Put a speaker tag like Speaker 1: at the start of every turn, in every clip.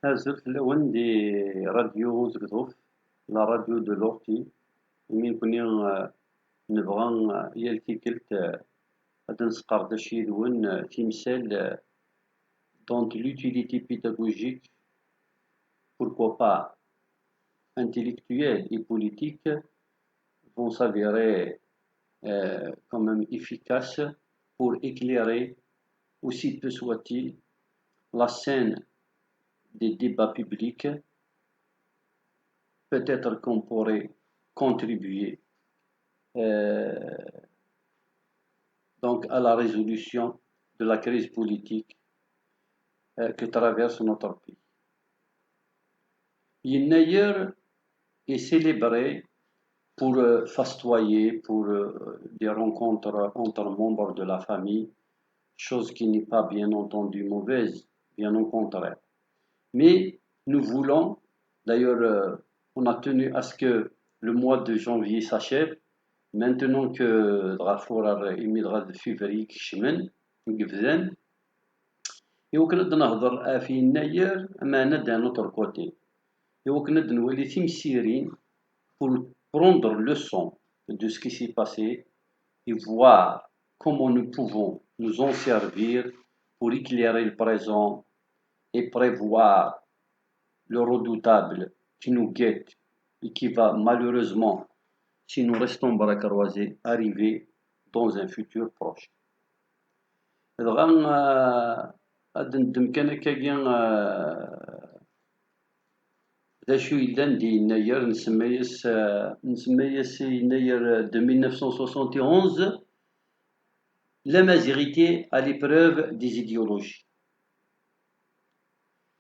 Speaker 1: Azul fl-ewwel di radyu Zegduf, la radio de l'Orti, imi nekni nebɣa yal tikelt ad nesqerdec yid-wen timsal dont l'utilité pédagogique, pourquoi pas intellectuelle et politique, vont s'avérer quand même efficaces pour éclairer, aussi peu soit-il, la scène des débats publics. Peut-être qu'on pourrait contribuer donc à la résolution de la crise politique que traverse notre pays. Yennayer est célébré pour fastoyer, pour des rencontres entre membres de la famille, chose qui n'est pas bien entendu mauvaise, bien au contraire. Mais nous voulons, d'ailleurs, on a tenu à ce que le mois de janvier s'achève, maintenant que Drafour émigrera de février كشمن قفزان يمكن أن نهضر في يناير معنا d'un autre côté يمكن أن نولي تمسيرين pour prendre leçon de ce qui s'est passé et voir comment nous pouvons nous en servir pour éclairer le présent et prévoir le redoutable qui nous guette et qui va malheureusement, si nous restons bras croisés, arriver dans un futur proche. دغا غادي ندم كان هكاكيا د اشو يلان دي يناير نسمياس يناير de 1971 l'amazigité à l'épreuve des idéologies.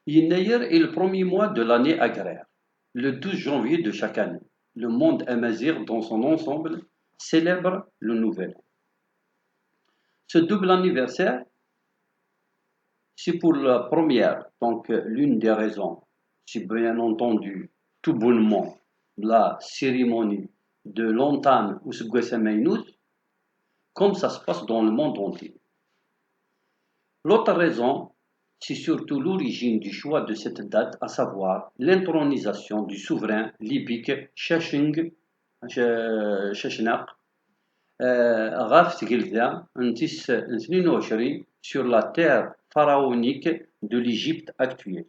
Speaker 1: Yennayer est le premier mois de l'année agraire. Le 12 janvier de chaque année, le monde amazigh dans son ensemble célèbre le nouvel an. Ce double anniversaire, c'est pour la première, donc l'une des raisons, c'est bien entendu tout bonnement la cérémonie de l'entame ou comme ça se passe dans le monde entier. L'autre raison, c'est surtout l'origine du choix de cette date, à savoir l'intronisation du souverain libique Shashinq غاف تقلدا نتيس 22 sur la terre pharaonique de l'Égypte actuelle.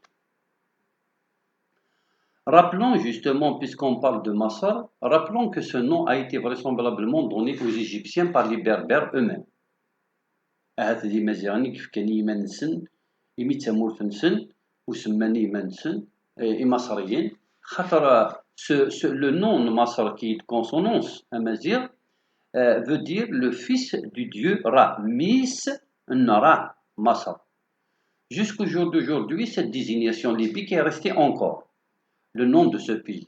Speaker 1: Rappelons justement, puisqu'on parle de Massar, rappelons que ce nom a été vraisemblablement donné aux Égyptiens par les Berbères eux-mêmes. هذا دي مزيغني كيف كان يمان نسن يمي تامورت نسن وسماني يمان نسن مصريين خاطر le nom de Massar qui est de consonance amazigh veut dire le fils du dieu Ra, Mis Nara, Massar. Jusqu'au jour d'aujourd'hui, cette désignation libique est restée encore le nom de ce pays.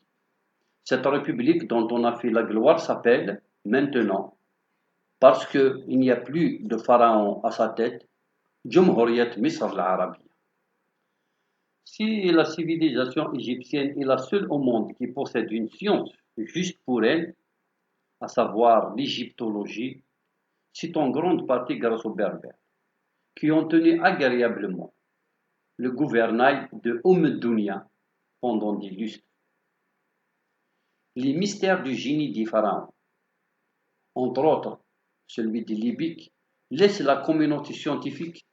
Speaker 1: Cette république dont on a fait la gloire s'appelle maintenant, parce qu'il n'y a plus de pharaon à sa tête, Jumhuriyat Misr al-Arabia. Si la civilisation égyptienne est la seule au monde qui possède une science juste pour elle, à savoir l'égyptologie, c'est en grande partie grâce aux Berbères, qui ont tenu agréablement le gouvernail de Dunya pendant des lustres. Les mystères du génie des pharaons, entre autres celui des Libyques, laissent la communauté scientifique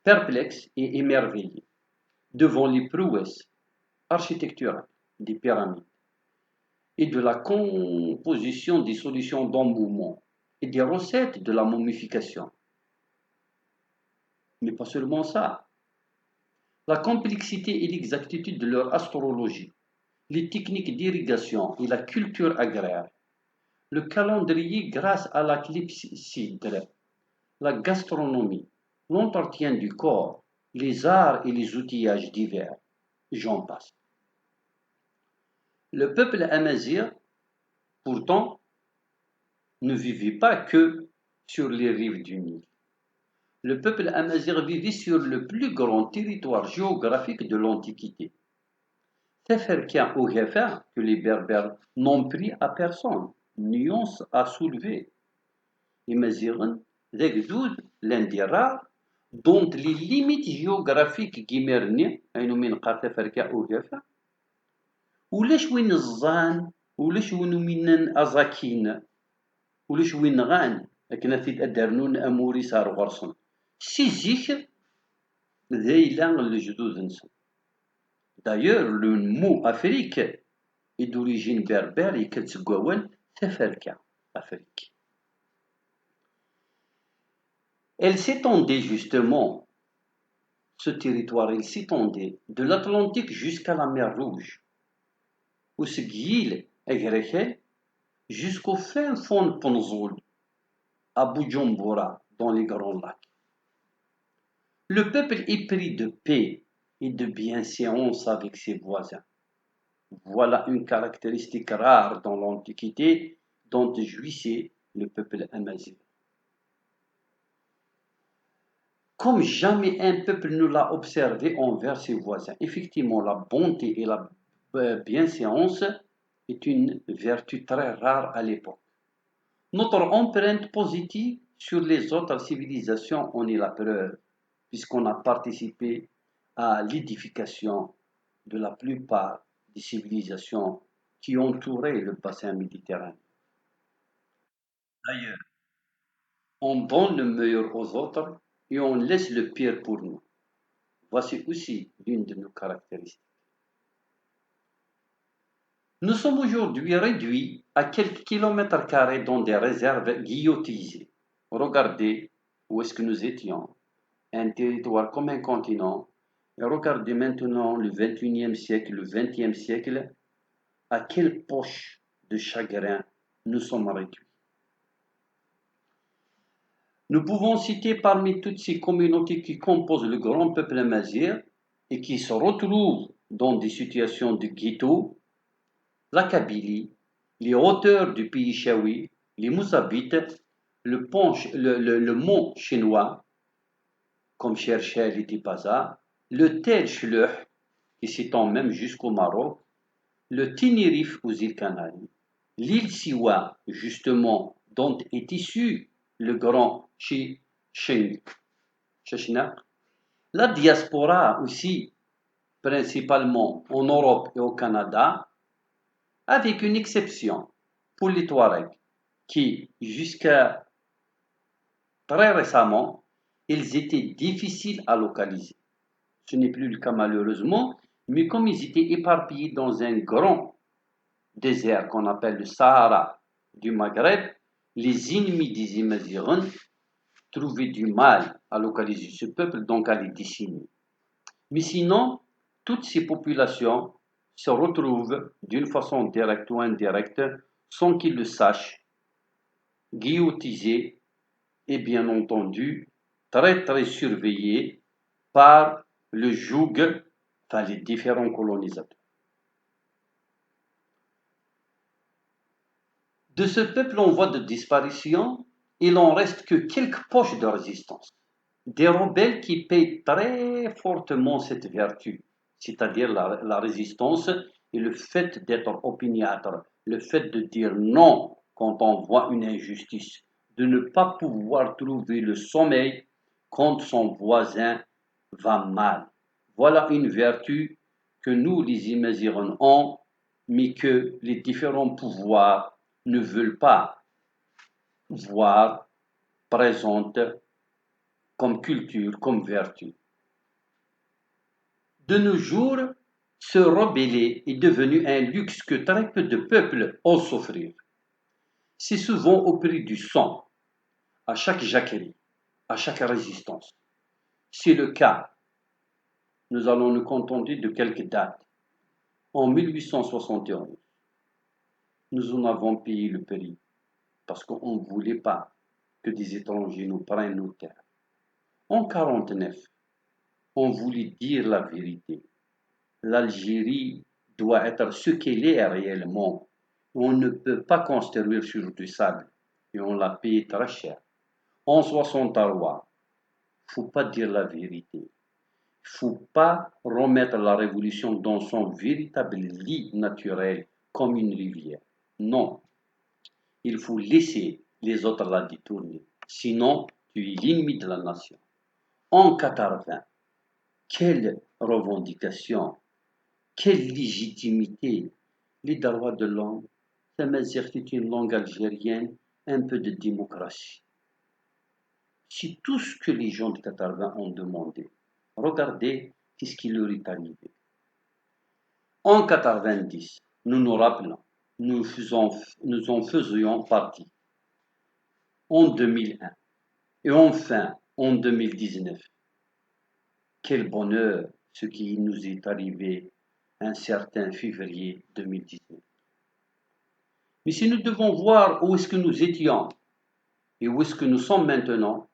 Speaker 1: perplexe et émerveillée devant les prouesses architecturales des pyramides et de la composition des solutions d'embaumement et des recettes de la momification. Mais pas seulement ça. La complexité et l'exactitude de leur astrologie, les techniques d'irrigation et la culture agraire, le calendrier grâce à la clepsydre, la gastronomie, l'entretien du corps, les arts et les outillages divers, j'en passe. Le peuple amazigh, pourtant, ne vivait pas que sur les rives du Nil. Le peuple amazigh vivait sur le plus grand territoire géographique de l'Antiquité. C'est faire qu'un Oughafa que les Berbères n'ont pris à personne, nuance à soulever. Imagine, l'un des rares dont les limites géographiques كيمرني أينو من قارة فركا أو جافا ولاش وين الظان ولاش وين من أزاكين ولاش وين غان لكن في أدرنون أموري صار غرسن سيزيك ذيلا الجدود نسن d'ailleurs le mot Afrique est d'origine berbère et كتسقوان تفركا Afrique. Elle s'étendait justement, ce territoire, il s'étendait de l'Atlantique jusqu'à la mer Rouge, وسجيل أجريخل jusqu'au fin fond de Ponzoul, à Bujumbura, dans les Grands Lacs. Le peuple est pris de paix et de bienséance avec ses voisins. Voilà une caractéristique rare dans l'Antiquité dont jouissait le peuple amazigh. Comme jamais un peuple ne l'a observé envers ses voisins. Effectivement, la bonté et la bienséance est une vertu très rare à l'époque. Notre empreinte positive sur les autres civilisations en est la preuve, puisqu'on a participé à l'édification de la plupart des civilisations qui entouraient le bassin méditerranéen. D'ailleurs, on donne le meilleur aux autres et on laisse le pire pour nous. Voici aussi l'une de nos caractéristiques. Nous sommes aujourd'hui réduits à quelques kilomètres carrés dans des réserves guillotisées. Regardez où est-ce que nous étions, un territoire comme un continent, et regardez maintenant le 21e siècle, le 20e siècle, à quelle poche de chagrin nous sommes réduits. Nous pouvons citer parmi toutes ces communautés qui composent le grand peuple amazigh et qui se retrouvent dans des situations de ghetto, la Kabylie, les hauteurs du pays Chaoui, les Moussabites, le mont chinois, comme Cherchel et Tipaza, le Tel Chleuh, qui s'étend même jusqu'au Maroc, le Ténériffe aux îles Canaries, l'île Siwa, justement, dont est issu le grand Shishnak, la diaspora aussi, principalement en Europe et au Canada, avec une exception pour les Touaregs, qui, jusqu'à très récemment, ils étaient difficiles à localiser. Ce n'est plus le cas malheureusement, mais comme ils étaient éparpillés dans un grand désert qu'on appelle le Sahara du Maghreb, les ennemis des Imazighuns trouvaient du mal à localiser ce peuple, donc à les décimer. Mais sinon, toutes ces populations se retrouvent d'une façon directe ou indirecte, sans qu'ils le sachent, guillotisées et bien entendu très très surveillées par le joug, enfin les différents colonisateurs. De ce peuple en voie de disparition, il n'en reste que quelques poches de résistance. Des rebelles qui paient très fortement cette vertu, c'est-à-dire la résistance et le fait d'être opiniâtre, le fait de dire non quand on voit une injustice, de ne pas pouvoir trouver le sommeil quand son voisin va mal. Voilà une vertu que nous, les Imazighuns, ont, mais que les différents pouvoirs ne veulent pas voir présente comme culture, comme vertu. De nos jours, se rebeller est devenu un luxe que très peu de peuples osent s'offrir. C'est souvent au prix du sang, à chaque jacquerie, à chaque résistance. C'est le cas. Nous allons nous contenter de quelques dates. En 1871, nous en avons payé le prix parce qu'on ne voulait pas que des étrangers nous prennent nos terres. En 1949, on voulait dire la vérité. L'Algérie doit être ce qu'elle est réellement. On ne peut pas construire sur du sable et on l'a payé très cher. En 1963, il ne faut pas dire la vérité. Il ne faut pas remettre la révolution dans son véritable lit naturel comme une rivière. Non, il faut laisser les autres la détourner. Sinon, tu es l'ennemi de la nation. En 80, quelle revendication, quelle légitimité! Les droits de l'homme, c'est une langue algérienne, un peu de démocratie. C'est tout ce que les gens de 80 ont demandé. Regardez qu'est-ce qui leur est arrivé. En 90, nous nous rappelons, nous en faisions partie. En 2001 et enfin en 2019. Quel bonheur ce qui nous est arrivé un certain février 2019. Mais si nous devons voir où est-ce que nous étions et où est-ce que nous sommes maintenant,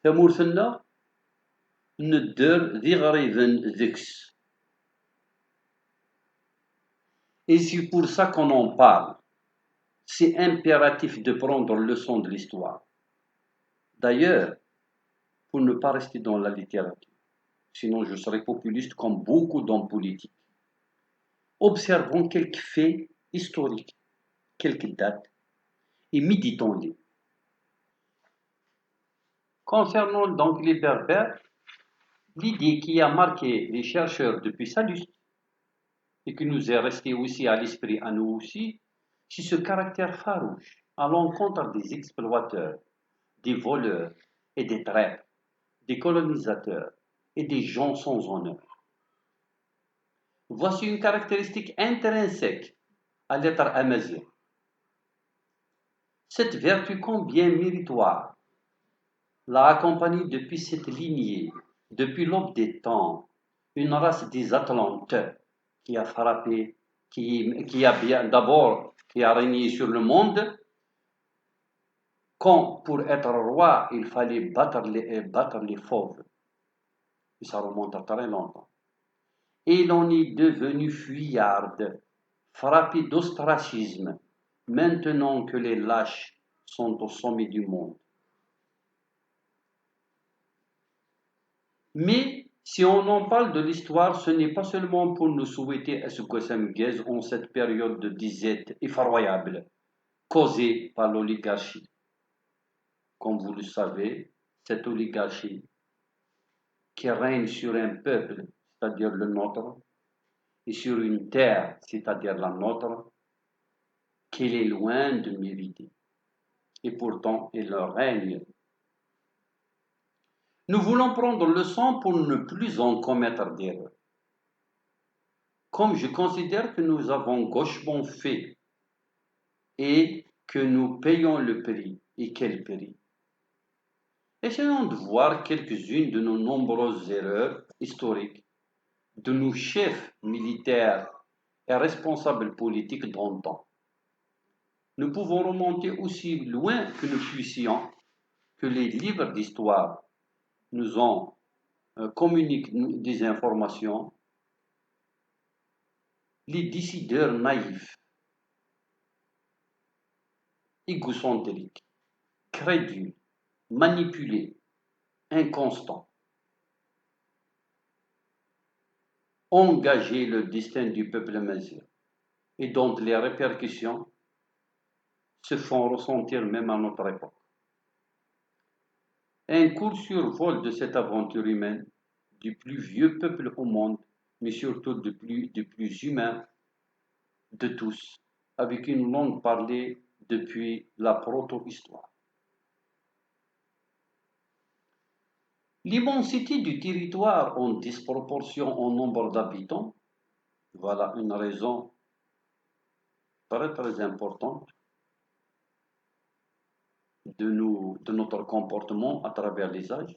Speaker 1: Famurfenna ne Dix. Et c'est pour ça qu'on en parle. C'est impératif de prendre leçon de l'histoire. D'ailleurs, pour ne pas rester dans la littérature, sinon je serai populiste comme beaucoup d'hommes politiques. Observons quelques faits historiques, quelques dates, et méditons-les. Concernant donc les Berbères, l'idée qui a marqué les chercheurs depuis Sallust, et qui nous est restée aussi à l'esprit à nous aussi, c'est ce caractère farouche à l'encontre des exploiteurs, des voleurs et des traîtres, des colonisateurs et des gens sans honneur. Voici une caractéristique intrinsèque à l'être amazigh. Cette vertu combien méritoire l'a accompagnée depuis cette lignée, depuis l'aube des temps, une race des Atlantes qui a frappé, qui a bien d'abord, qui a régné sur le monde, quand pour être roi, il fallait battre les fauves. Et ça remonte à très longtemps. Et l'on est devenu fuyarde, frappé d'ostracisme, maintenant que les lâches sont au sommet du monde. Mais si on en parle de l'histoire, ce n'est pas seulement pour nous souhaiter à ce que ça me gaze en cette période de disette effroyable causée par l'oligarchie. Comme vous le savez, cette oligarchie qui règne sur un peuple, c'est-à-dire le nôtre, et sur une terre, c'est-à-dire la nôtre, qu'elle est loin de mériter. Et pourtant, elle règne. Nous voulons prendre leçon pour ne plus en commettre d'erreurs. Comme je considère que nous avons gauchement fait et que nous payons le prix, et quel prix. Essayons de voir quelques-unes de nos nombreuses erreurs historiques, de nos chefs militaires et responsables politiques d'antan. Nous pouvons remonter aussi loin que nous puissions, que les livres d'histoire nous en communiquent des informations, les décideurs naïfs, égocentriques, crédules, manipulés, inconstants, engager le destin du peuple amazigh et dont les répercussions se font ressentir même à notre époque. Un court survol de cette aventure humaine, du plus vieux peuple au monde, mais surtout du plus humain de tous, avec une langue parlée depuis la proto-histoire. L'immensité du territoire en disproportion au nombre d'habitants, voilà une raison très très importante de notre comportement à travers les âges.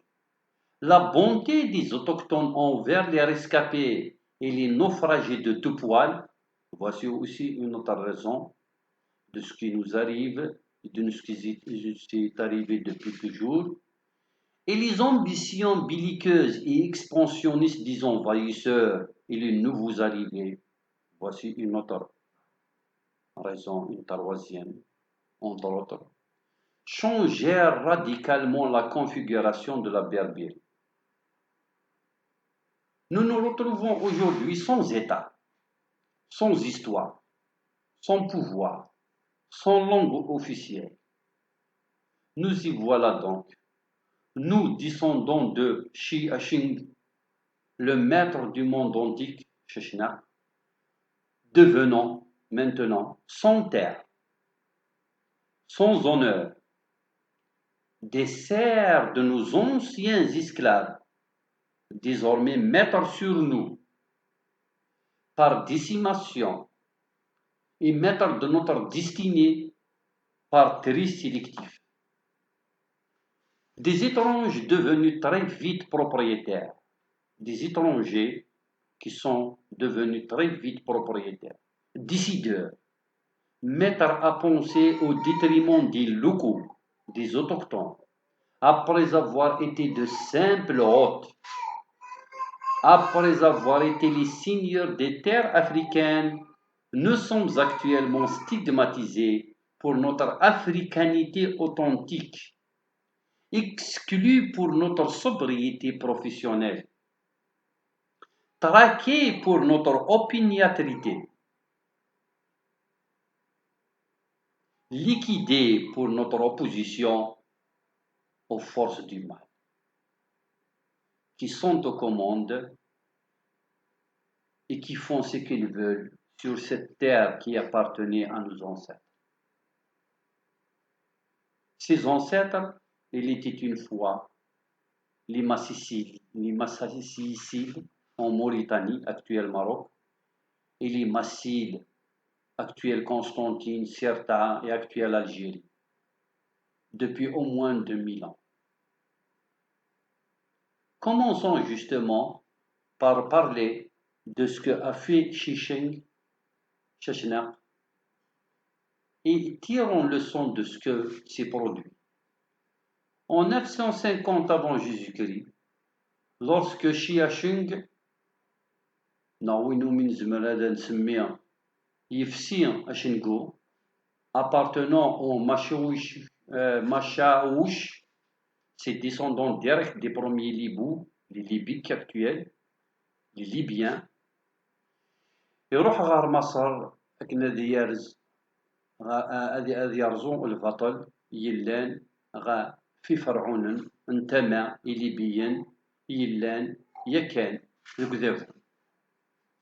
Speaker 1: La bonté des autochtones envers les rescapés et les naufragés de tout poil, voici aussi une autre raison de ce qui nous arrive, de ce qui est arrivé depuis toujours. Et les ambitions belliqueuses et expansionnistes des envahisseurs et les nouveaux arrivés, voici une autre raison, une troisième, entre autres, changèrent radicalement la configuration de la Berbérie. Nous nous retrouvons aujourd'hui sans État, sans histoire, sans pouvoir, sans langue officielle. Nous y voilà donc, nous, descendants de Shi Hashing, le maître du monde antique, Sheshna, devenons maintenant sans terre, sans honneur, des serfs de nos anciens esclaves, désormais maîtres sur nous, par décimation, et maîtres de notre destinée par tri sélectif. Des étranges devenus très vite propriétaires, des étrangers qui sont devenus très vite propriétaires, décideurs, maîtres à penser au détriment des locaux, des autochtones, après avoir été de simples hôtes, après avoir été les seigneurs des terres africaines, nous sommes actuellement stigmatisés pour notre africanité authentique, exclus pour notre sobriété professionnelle, traqués pour notre opiniâtreté, liquidés pour notre opposition aux forces du mal, qui sont aux commandes et qui font ce qu'ils veulent sur cette terre qui appartenait à nos ancêtres. Ces ancêtres, il était une fois les Massicides en Mauritanie, actuel Maroc, et les Massiles, actuelle Constantine, Cirta et actuelle Algérie, depuis au moins 2000 ans. Commençons justement par parler de ce qu'a fait Sheshna et tirons leçon de ce que s'est produit. En 950 avant Jésus-Christ, lorsque Shisheng, appartenant au Machaouch, ses descendants directs des premiers Libous, les Libyques actuels, les Libyens, يروح غار مصر أكنا ديارز هذه يرزون البطل يلان غا في فرعون انتمى ليبيا يلان يكان الكذاب.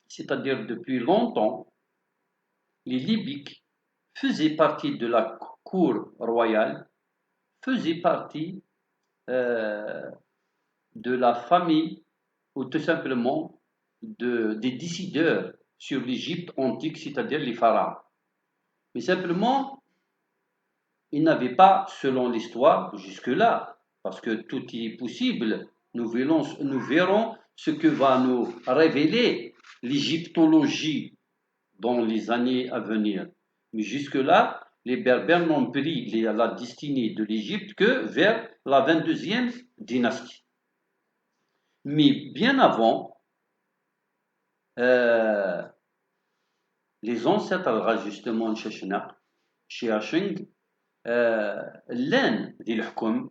Speaker 1: C'est-à-dire depuis longtemps, les Libyques faisaient partie de la cour royale, faisaient partie de la famille ou tout simplement des décideurs sur l'Égypte antique, c'est-à-dire les pharaons. Mais simplement, ils n'avaient pas, selon l'histoire, jusque-là, parce que tout est possible, nous verrons ce que va nous révéler l'égyptologie dans les années à venir. Mais jusque-là, les Berbères n'ont pris la destinée de l'Égypte que vers la 22e dynastie. Mais bien avant, les ancêtres justement de Sheshna, Shisheng, l'un des Hukm,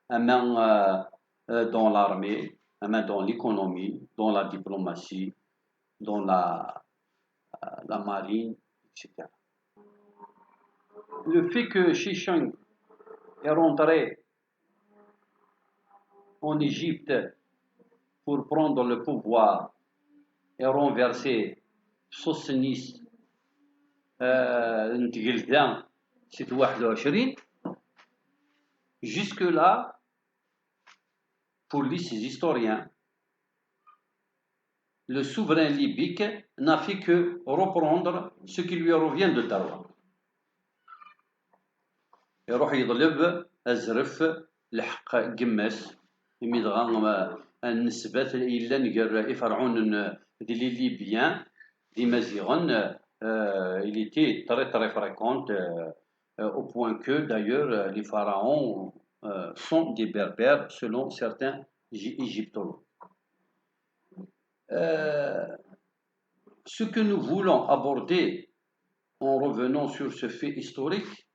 Speaker 1: dans l'armée, dans l'économie, dans la diplomatie, dans la marine, etc. Le fait que Shisheng est rentré en Égypte pour prendre le pouvoir et renverser Sossénis Ntigildan, c'est 21. Jusque-là, pour ces historiens, le souverain libyque n'a fait que reprendre ce qui lui revient de Taroua. يروح يضلب أزرف لحق قماس يميدغا النسبات إلا نقر فرعون دي لي ليبيان دي مازيغن il était très fréquent au point que d'ailleurs les pharaons sont des berbères selon certains égyptologues. Ce que nous voulons aborder en revenant sur ce fait historique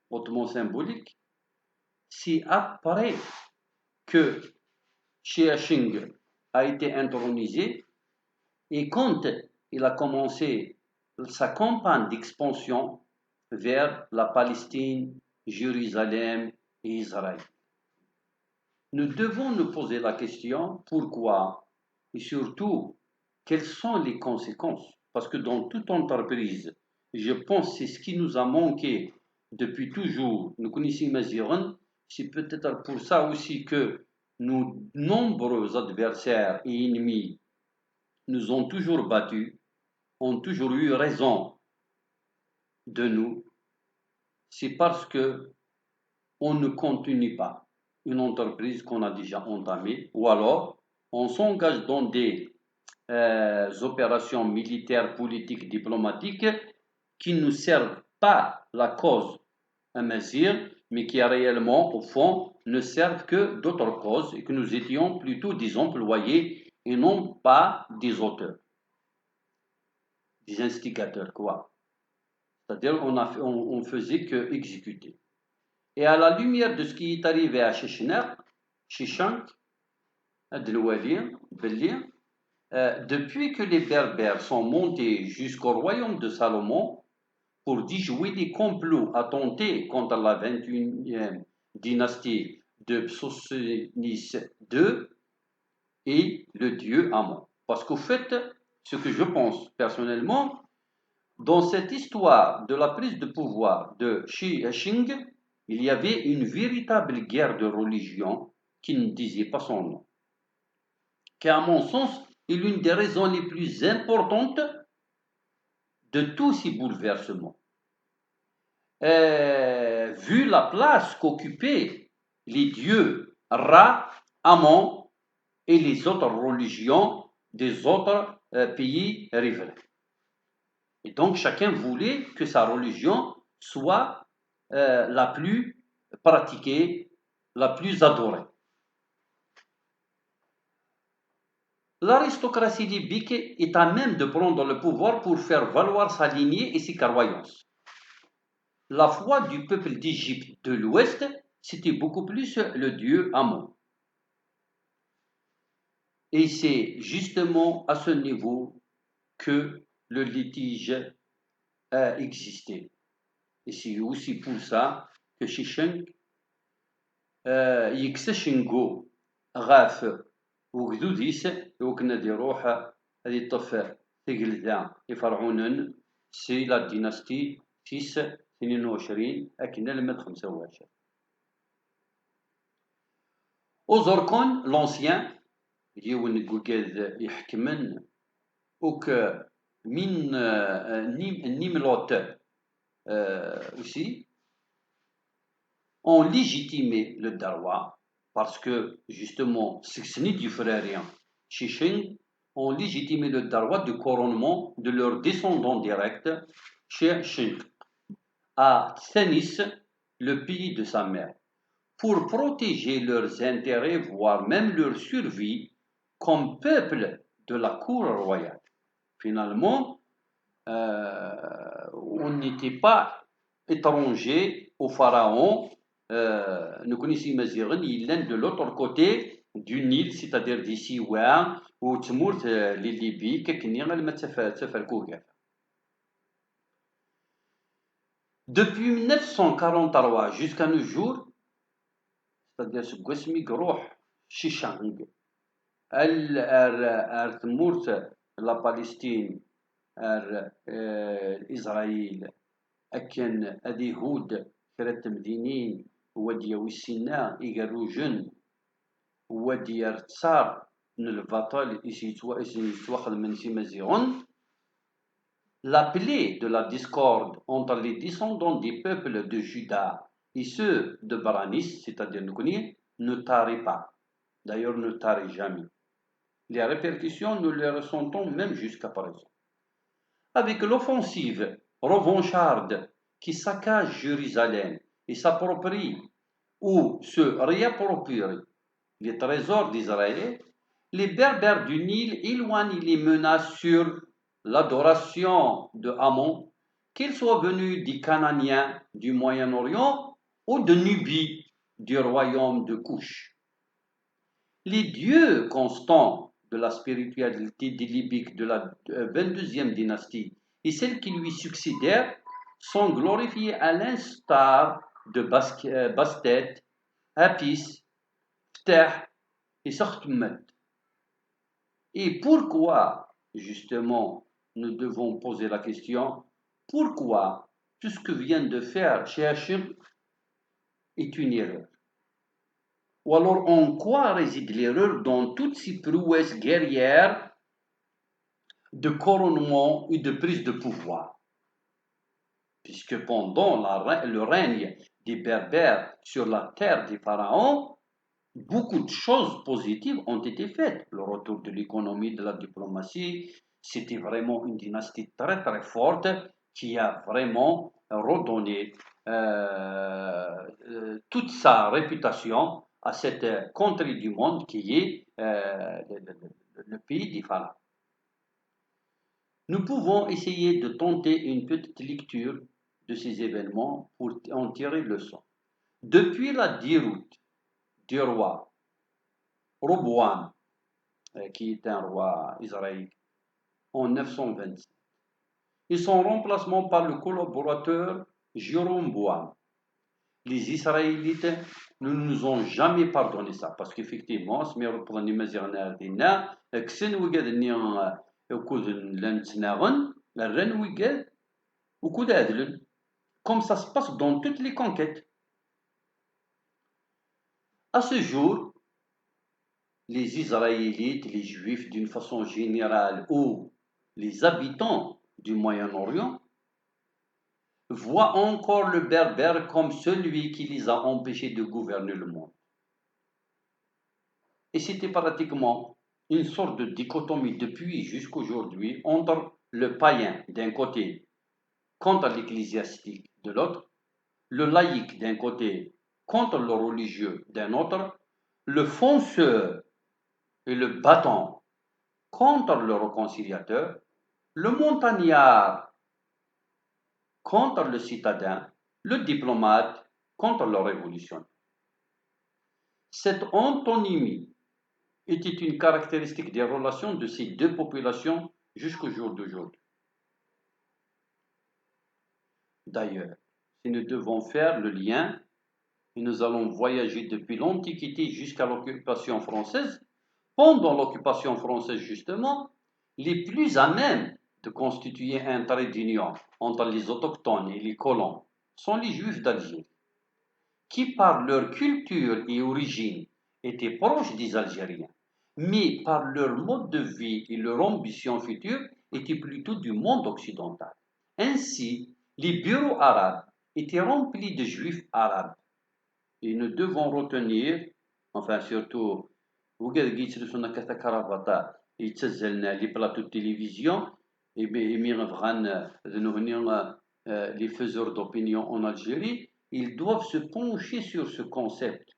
Speaker 1: hautement symbolique, c'est après que Shisheng a été intronisé et quand il a commencé sa campagne d'expansion vers la Palestine, Jérusalem et Israël. nous devons nous poser la question pourquoi et surtout quelles sont les conséquences. Parce que dans toute entreprise, je pense que c'est ce qui nous a manqué depuis toujours. Nous connaissons Maziran, c'est peut-être pour ça aussi que nos nombreux adversaires et ennemis nous ont toujours battus, ont toujours eu raison de nous. C'est parce que on ne continue pas une entreprise qu'on a déjà entamée, ou alors on s'engage dans des opérations militaires, politiques, diplomatiques qui ne servent pas la cause amazigh, mais qui réellement, au fond, ne servent que d'autres causes et que nous étions plutôt des employés et non pas des auteurs, des instigateurs, quoi. C'est-à-dire on faisait que exécuter. Et à la lumière de ce qui est arrivé à Shishak, à Delouali, Belli, depuis que les Berbères sont montés jusqu'au royaume de Salomon pour déjouer des complots à tenter contre la 21e dynastie de Psossénis II et le dieu Amon. Parce qu'au fait, ce que je pense personnellement, dans cette histoire de la prise de pouvoir de Shi Shing, il y avait une véritable guerre de religion qui ne disait pas son nom, qui à mon sens est l'une des raisons les plus importantes de tous ces bouleversements. Vu la place qu'occupaient les dieux Ra, Amon et les autres religions des autres pays riverains. Et donc chacun voulait que sa religion soit la plus pratiquée, la plus adorée. L'aristocratie libyque est à même de prendre le pouvoir pour faire valoir sa lignée et ses croyances. La foi du peuple d'Égypte de l'Ouest, c'était beaucoup plus le dieu Amon. Et c'est justement à ce niveau que le litige a existé. Et c'est aussi pour ça que Shisheng يكسشنجو غاف وجدوديس وكنا دي روح هذه الطف تقلدا يفرعونن سي لا ديناستي 6 22 أكنا لما 25 أوزوركون لونسيان يون جوجاد يحكمن وك من نيملوت aussi ont légitimé le Darwa parce que justement, ce n'est du frère rien. Shisheng ont légitimé le Darwa de couronnement de leurs descendants directs chez Shing à Thanis, le pays de sa mère, pour protéger leurs intérêts, voire même leur survie comme peuple de la cour royale. Finalement, on n'était pas étranger au pharaon. Nous connaissons Maziran, il est de l'autre côté du Nil, c'est-à-dire d'ici Ouin, ou Tmourt, les Libyques, qui n'y a pas. Depuis 1943 jusqu'à nos jours, c'est-à-dire ce Gwesmi Groh, Shishang, Tmourt, la Palestine, Israël, أكن أدي هود كرات مدينين ودي ويسينا إيجارو جن ودي ارتصار من الفاطال يتواخذ من سيمازيغون. L'appelé de la discorde entre les descendants des peuples de Juda et ceux de Baranis, c'est-à-dire Noukouni, ne tarit pas. D'ailleurs, ne tarit jamais. Les répercussions, nous les ressentons même jusqu'à présent. Avec l'offensive revancharde qui saccage Jérusalem et s'approprie ou se réapproprie les trésors d'Israël, les Berbères du Nil éloignent les menaces sur l'adoration de Amon, qu'ils soient venus des Cananéens du Moyen-Orient ou de Nubie, du royaume de Couche. Les dieux constants de la spiritualité des Libyques de la 22e dynastie et celles qui lui succédèrent sont glorifiés à l'instar de Bastet, Apis, تفتح يسخدمت. Et pourquoi, justement, nous devons poser la question, pourquoi tout ce que vient de faire chez Hachim est une erreur? Ou alors en quoi réside l'erreur dans toutes ces prouesses guerrières de couronnement et de prise de pouvoir? Puisque pendant le règne des Berbères sur la terre des pharaons, beaucoup de choses positives ont été faites. Le retour de l'économie, de la diplomatie, c'était vraiment une dynastie très très forte qui a vraiment redonné toute sa réputation à cette contrée du monde qui est le pays des pharaons. Nous pouvons essayer de tenter une petite lecture de ces événements pour en tirer leçon. Depuis la déroute du roi Roboam, qui est un roi israélite, en 927, et son remplacement par le collaborateur Jéroboam, les Israélites ne nous ont jamais pardonné ça, parce qu'effectivement, comme ça se passe dans toutes les conquêtes. À ce jour, les Israélites, les Juifs d'une façon générale, ou les habitants du Moyen-Orient, voient encore le Berbère comme celui qui les a empêchés de gouverner le monde. Et c'était pratiquement une sorte de dichotomie depuis jusqu'aujourd'hui entre le païen d'un côté contre l'ecclésiastique de l'autre, le laïque d'un côté contre le religieux d'un autre, le fonceur et le battant contre le réconciliateur, le montagnard contre le citadin, le diplomate contre le révolutionnaire. Cette antonymie était une caractéristique des relations de ces deux populations jusqu'au jour d'aujourd'hui. D'ailleurs, si nous devons faire le lien, et nous allons voyager depuis l'Antiquité jusqu'à l'occupation française, pendant l'occupation française justement, les plus à même de constituer un trait d'union entre les autochtones et les colons sont les Juifs d'Algérie, qui par leur culture et origine étaient proches des Algériens, mais par leur mode de vie et leur ambition future étaient plutôt du monde occidental. Ainsi, les bureaux arabes étaient remplis de Juifs arabes. Et nous devons retenir, enfin surtout, les plateaux de télévision, et les faiseurs d'opinion en Algérie, ils doivent se pencher sur ce concept,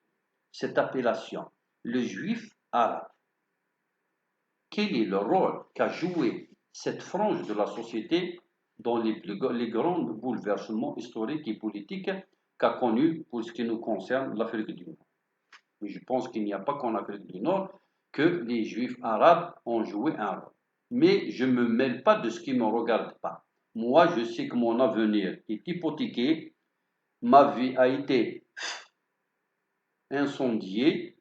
Speaker 1: cette appellation, le juif arabe. Quel est le rôle qu'a joué cette frange de la société dans les grands bouleversements historiques et politiques qu'a connu pour ce qui nous concerne l'Afrique du Nord? Mais je pense qu'il n'y a pas qu'en Afrique du Nord que les juifs arabes ont joué un rôle. Mais je ne me mêle pas de ce qui ne me regarde pas. Moi, je sais que mon avenir est hypothéqué. Ma vie a été incendiée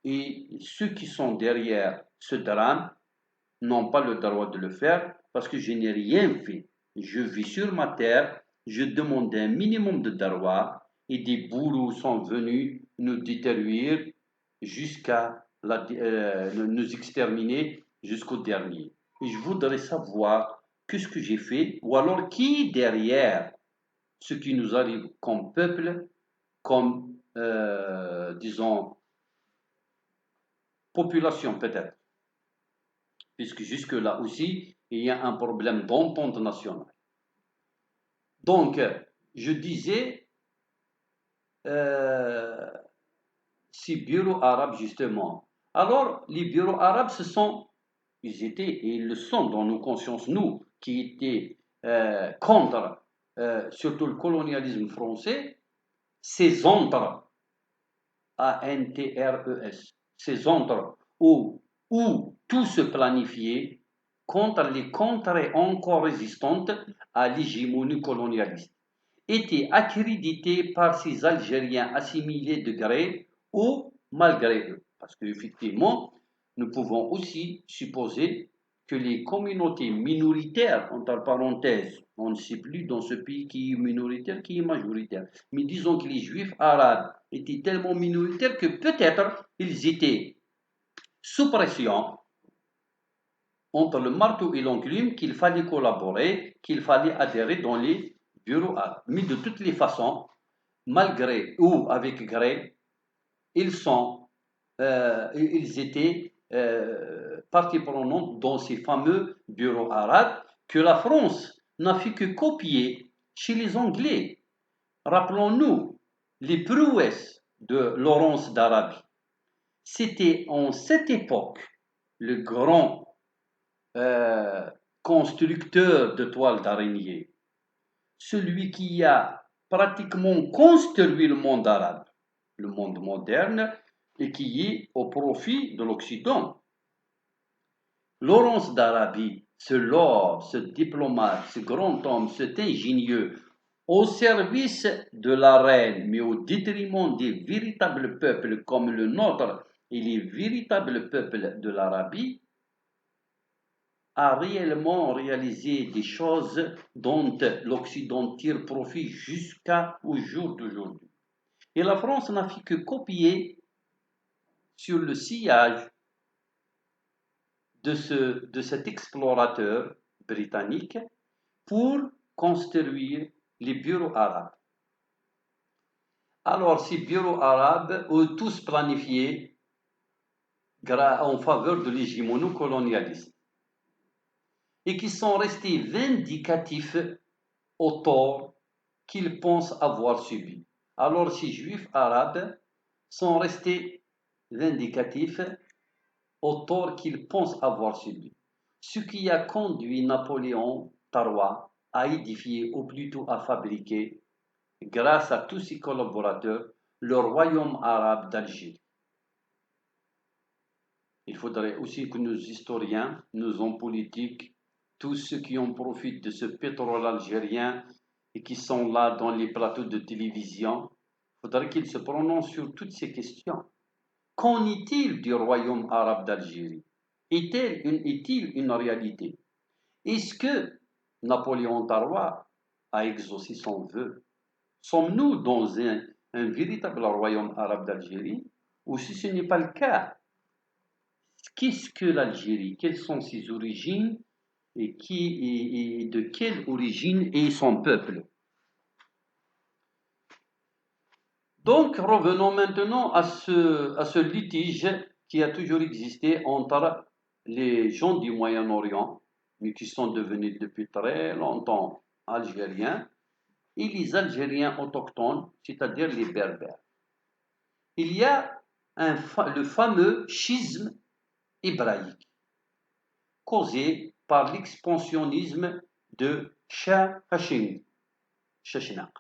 Speaker 1: et ceux qui sont derrière ce drame n'ont pas le droit de le faire parce que je n'ai rien fait. Je vis sur ma terre, je demande un minimum de droit et des bourreaux sont venus nous détruire jusqu'à nous exterminer jusqu'au dernier. Et je voudrais savoir qu'est-ce que j'ai fait, ou alors qui derrière ce qui nous arrive comme peuple, comme, disons, population peut-être. Puisque jusque-là aussi, il y a un problème d'entente nationale. Donc, je disais, ces bureaux arabes, justement. Alors, les bureaux arabes, ils étaient et ils le sont dans nos consciences, nous, qui étaient contre surtout le colonialisme français, ces antres, A-N-T-R-E-S, ces antres où tout se planifiait contre les contrées encore résistantes à l'hégémonie colonialiste, étaient accrédités par ces Algériens assimilés de gré ou malgré eux. Parce qu'effectivement, nous pouvons aussi supposer que les communautés minoritaires, entre parenthèses, on ne sait plus dans ce pays qui est minoritaire, qui est majoritaire, mais disons que les juifs arabes étaient tellement minoritaires que peut-être ils étaient sous pression entre le marteau et l'enclume qu'il fallait collaborer, qu'il fallait adhérer dans les bureaux arabes. Mais de toutes les façons, malgré ou avec gré, ils étaient partie prenante dans ces fameux bureaux arabes que la France n'a fait que copier chez les Anglais. Rappelons-nous les prouesses de Laurence d'Arabie. C'était en cette époque le grand constructeur de toiles d'araignée, celui qui a pratiquement construit le monde arabe, le monde moderne, et qui est au profit de l'Occident. Laurence d'Arabie, ce lord, ce diplomate, ce grand homme, cet ingénieux, au service de la reine, mais au détriment des véritables peuples comme le nôtre et les véritables peuples de l'Arabie, a réellement réalisé des choses dont l'Occident tire profit jusqu'au jour d'aujourd'hui. Et la France n'a fait que copier sur le sillage de cet explorateur britannique pour construire les bureaux arabes. Alors, ces bureaux arabes ont tous planifié en faveur de l'hégémono-colonialisme et qui sont restés vindicatifs au tort qu'ils pensent avoir subi. Alors, ces juifs arabes sont restés vindicatifs au tort qu'ils pensent avoir subi. Ce qui a conduit Napoléon III à édifier, ou plutôt à fabriquer, grâce à tous ses collaborateurs, le royaume arabe d'Algérie. Il faudrait aussi que nos historiens, nos hommes politiques, tous ceux qui en profitent de ce pétrole algérien et qui sont là dans les plateaux de télévision, il faudrait qu'ils se prononcent sur toutes ces questions. Qu'en est-il du royaume arabe d'Algérie? Est-il une réalité? Est-ce que Napoléon III a exaucé son vœu? Sommes-nous dans un véritable royaume arabe d'Algérie? Ou si ce n'est pas le cas, qu'est-ce que l'Algérie? Quelles sont ses origines et de quelle origine est son peuple? Donc, revenons maintenant à ce litige qui a toujours existé entre les gens du Moyen-Orient, mais qui sont devenus depuis très longtemps algériens, et les Algériens autochtones, c'est-à-dire les Berbères. Il y a le fameux schisme hébraïque, causé par l'expansionnisme de Shah Hashim, Shashnaq.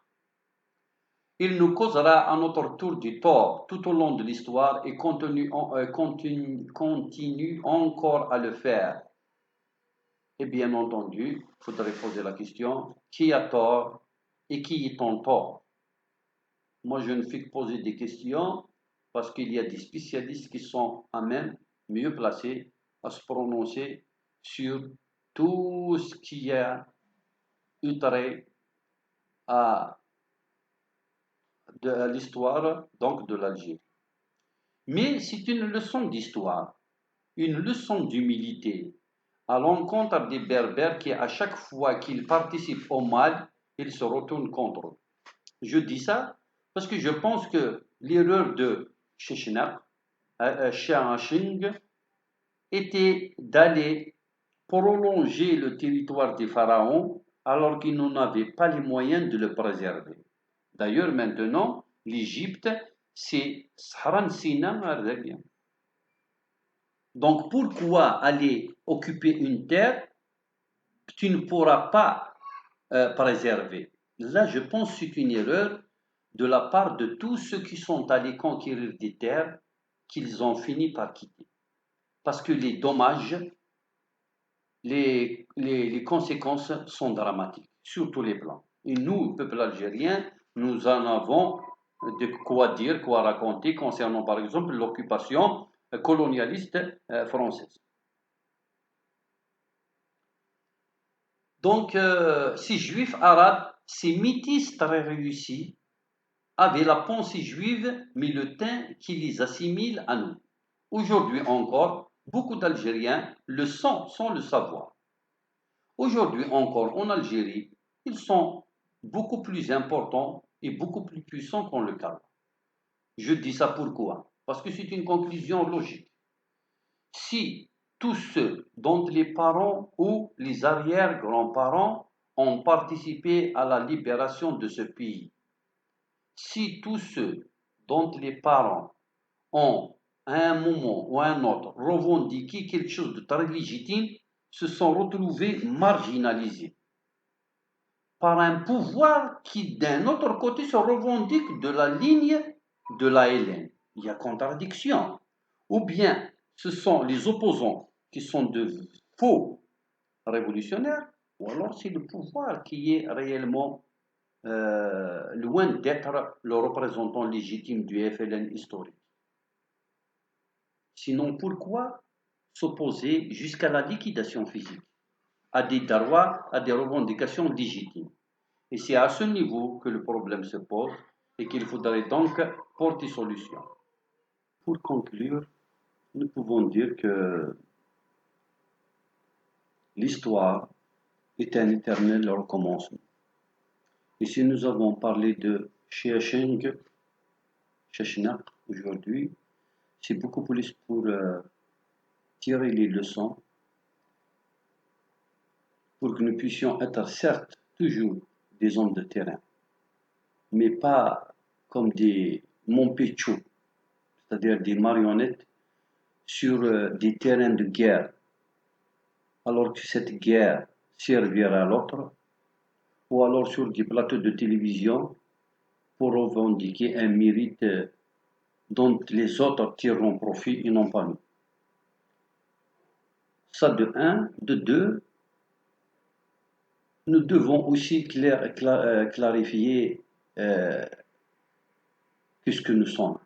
Speaker 1: Il nous causera à notre tour du tort tout au long de l'histoire et continue encore à le faire. Et bien entendu, il faudrait poser la question, qui a tort et qui est en tort? Moi, je ne fais que poser des questions parce qu'il y a des spécialistes qui sont à même, mieux placés à se prononcer sur tout ce qui a eu trait à l'histoire donc de l'Algérie. Mais c'est une leçon d'histoire, une leçon d'humilité à l'encontre des Berbères qui, à chaque fois qu'ils participent au mal, ils se retournent contre eux. Je dis ça parce que je pense que l'erreur de Shishnak, Shahashing, était d'aller prolonger le territoire des pharaons alors qu'ils n'en avaient pas les moyens de le préserver. D'ailleurs, maintenant, l'Égypte, c'est Sahara Sina Arabia. Donc, pourquoi aller occuper une terre que tu ne pourras pas préserver? Là, je pense que c'est une erreur de la part de tous ceux qui sont allés conquérir des terres qu'ils ont fini par quitter. Parce que les dommages, les conséquences sont dramatiques sur tous les plans. Et nous, peuple algérien, nous en avons de quoi dire, quoi raconter concernant par exemple l'occupation colonialiste française. Donc, ces juifs arabes, ces métis très réussis, avaient la pensée juive, mais le teint qui les assimile à nous. Aujourd'hui encore, beaucoup d'Algériens le sont sans le savoir. Aujourd'hui encore en Algérie, ils sont beaucoup plus importants et beaucoup plus puissants qu'on le cadre. Je dis ça pourquoi? Parce que c'est une conclusion logique. Si tous ceux dont les parents ou les arrière-grands-parents ont participé à la libération de ce pays, si tous ceux dont les parents ont, à un moment ou à un autre, revendiqué quelque chose de très légitime, se sont retrouvés marginalisés par un pouvoir qui, d'un autre côté, se revendique de la ligne de la Hélène. Il y a contradiction. Ou bien ce sont les opposants qui sont de faux révolutionnaires, ou alors c'est le pouvoir qui est réellement loin d'être le représentant légitime du FLN historique. Sinon, pourquoi s'opposer jusqu'à la liquidation physique à des droits, à des revendications légitimes? Et c'est à ce niveau que le problème se pose et qu'il faudrait donc porter solution. Pour conclure, nous pouvons dire que l'histoire est un éternel recommencement. Et si nous avons parlé de Shesheng, Sheshnak aujourd'hui, c'est beaucoup plus pour tirer les leçons, pour que nous puissions être certes toujours des hommes de terrain, mais pas comme des montpechous, c'est-à-dire des marionnettes sur des terrains de guerre, alors que cette guerre servira à l'autre, ou alors sur des plateaux de télévision pour revendiquer un mérite dont les autres tireront profit et non pas nous. Ça de un. De deux, nous devons aussi clarifier puisque nous sommes.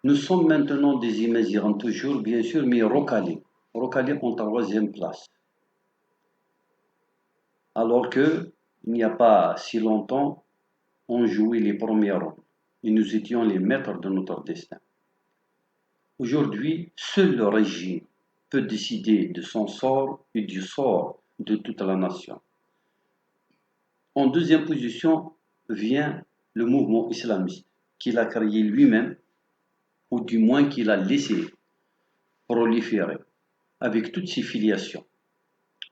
Speaker 1: Nous sommes maintenant des immigrants toujours, bien sûr, mais recalés en troisième place. Alors que, il n'y a pas si longtemps, on jouait les premiers rôles et nous étions les maîtres de notre destin. Aujourd'hui, seul le régime peut décider de son sort et du sort de toute la nation. En deuxième position vient le mouvement islamiste, qu'il a créé lui-même, ou du moins qu'il a laissé proliférer, avec toutes ses filiations,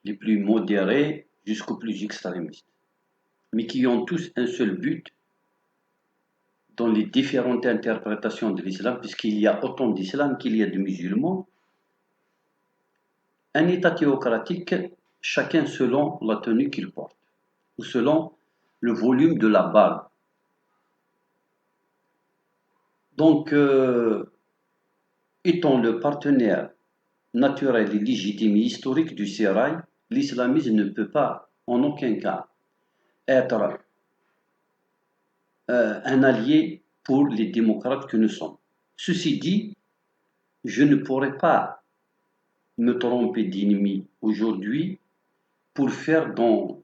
Speaker 1: les plus modérées jusqu'aux plus extrémistes, mais qui ont tous un seul but dans les différentes interprétations de l'islam, puisqu'il y a autant d'islam qu'il y a de musulmans, un État théocratique, chacun selon la tenue qu'il porte, ou selon le volume de la balle. Donc, étant le partenaire naturel et légitime et historique du sérail, l'islamisme ne peut pas, en aucun cas, être un allié pour les démocrates que nous sommes. Ceci dit, je ne pourrais pas me tromper d'ennemi aujourd'hui pour faire dans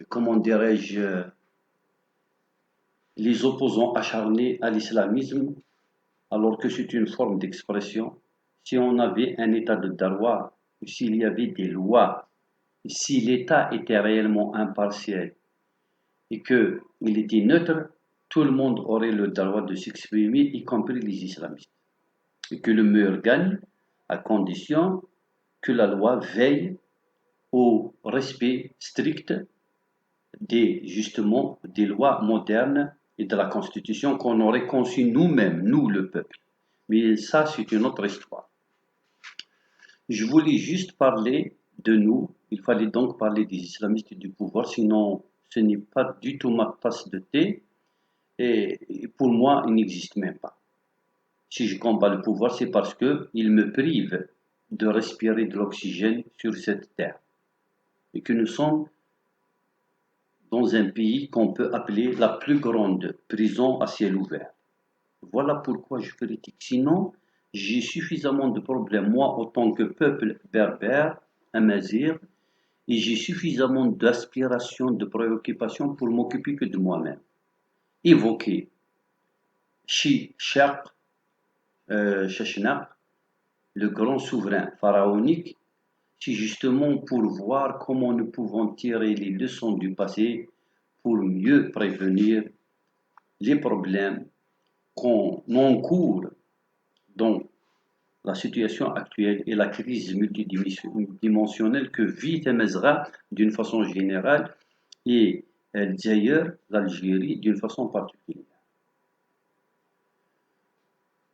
Speaker 1: comment dirais-je, les opposants acharnés à l'islamisme, alors que c'est une forme d'expression. Si on avait un état de droit, s'il y avait des lois, si l'État était réellement impartial et qu'il était neutre, tout le monde aurait le droit de s'exprimer, y compris les islamistes. Et que le meilleur gagne, à condition que la loi veille au respect strict justement des lois modernes et de la Constitution qu'on aurait conçue nous-mêmes, nous le peuple. Mais ça, c'est une autre histoire. Je voulais juste parler de nous. Il fallait donc parler des islamistes et du pouvoir, sinon ce n'est pas du tout ma tasse de thé. Et pour moi, il n'existe même pas. Si je combats le pouvoir, c'est parce qu'il me prive de respirer de l'oxygène sur cette terre. Et que nous sommes dans un pays qu'on peut appeler la plus grande prison à ciel ouvert. Voilà pourquoi je critique. Sinon, j'ai suffisamment de problèmes, moi, en tant que peuple berbère, amazigh, et j'ai suffisamment d'aspirations, de préoccupations pour m'occuper que de moi-même. Évoquer Shaq, Sheshnak, le grand souverain pharaonique, c'est justement pour voir comment nous pouvons tirer les leçons du passé pour mieux prévenir les problèmes qu'on encourt dans la situation actuelle et la crise multidimensionnelle que vit Temezra d'une façon générale et d'ailleurs l'Algérie d'une façon particulière.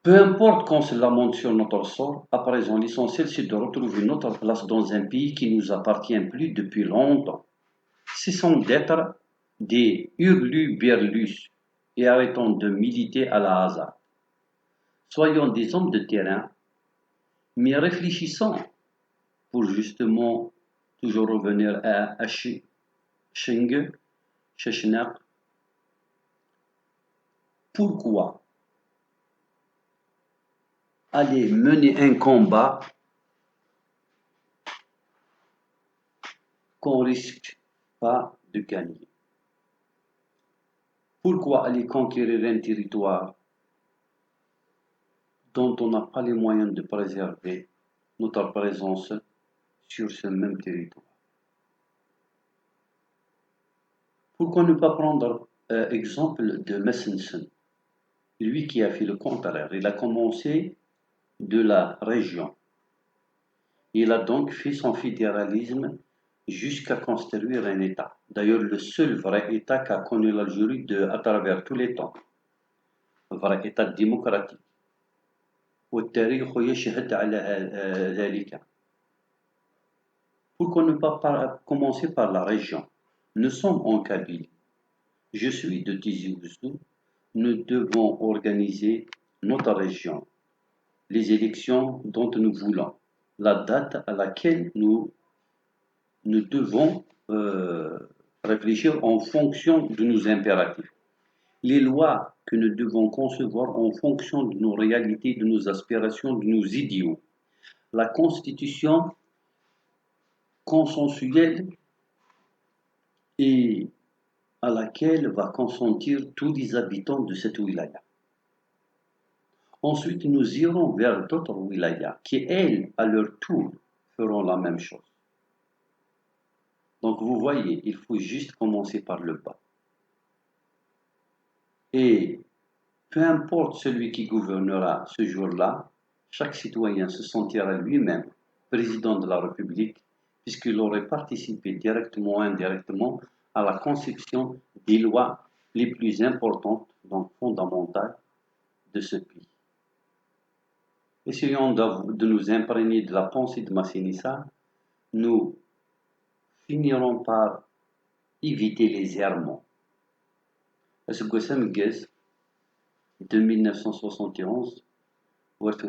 Speaker 1: Peu importe qu'on se lamente sur notre sort, à présent l'essentiel c'est de retrouver notre place dans un pays qui nous appartient plus depuis longtemps. Cessons d'être des hurluberlus et arrêtons de militer à la hasard. Soyons des hommes de terrain, mais réfléchissons pour justement toujours revenir à Shenge, Sheshnak. Pourquoi aller mener un combat qu'on risque pas de gagner? Pourquoi aller conquérir un territoire dont on n'a pas les moyens de préserver notre présence sur ce même territoire? Pourquoi ne pas prendre exemple de Messensen, lui qui a fait le contraire? Il a commencé de la région. Il a donc fait son fédéralisme jusqu'à construire un État. D'ailleurs, le seul vrai État qu'a connu l'Algérie à travers tous les temps. Un vrai État démocratique. والتاريخ يشهد على ذلك. Pourquoi ne pas commencer par la région? Nous sommes en Kabylie. Je suis de Tizi Ouzou. Nous devons organiser notre région, les élections dont nous voulons, la date à laquelle nous devons réfléchir en fonction de nos impératifs. Les lois que nous devons concevoir en fonction de nos réalités, de nos aspirations, de nos idéaux. La constitution consensuelle et à laquelle va consentir tous les habitants de cette wilaya. Ensuite, nous irons vers d'autres wilayas qui, elles, à leur tour, feront la même chose. Donc, vous voyez, il faut juste commencer par le bas. Et peu importe celui qui gouvernera ce jour-là, chaque citoyen se sentira lui-même président de la République, puisqu'il aurait participé directement ou indirectement à la conception des lois les plus importantes, donc fondamentales, de ce pays. Essayons de nous imprégner de la pensée de Massinissa, nous finirons par éviter les errements. Est-ce que ça me guesse de 1971 ou est-ce que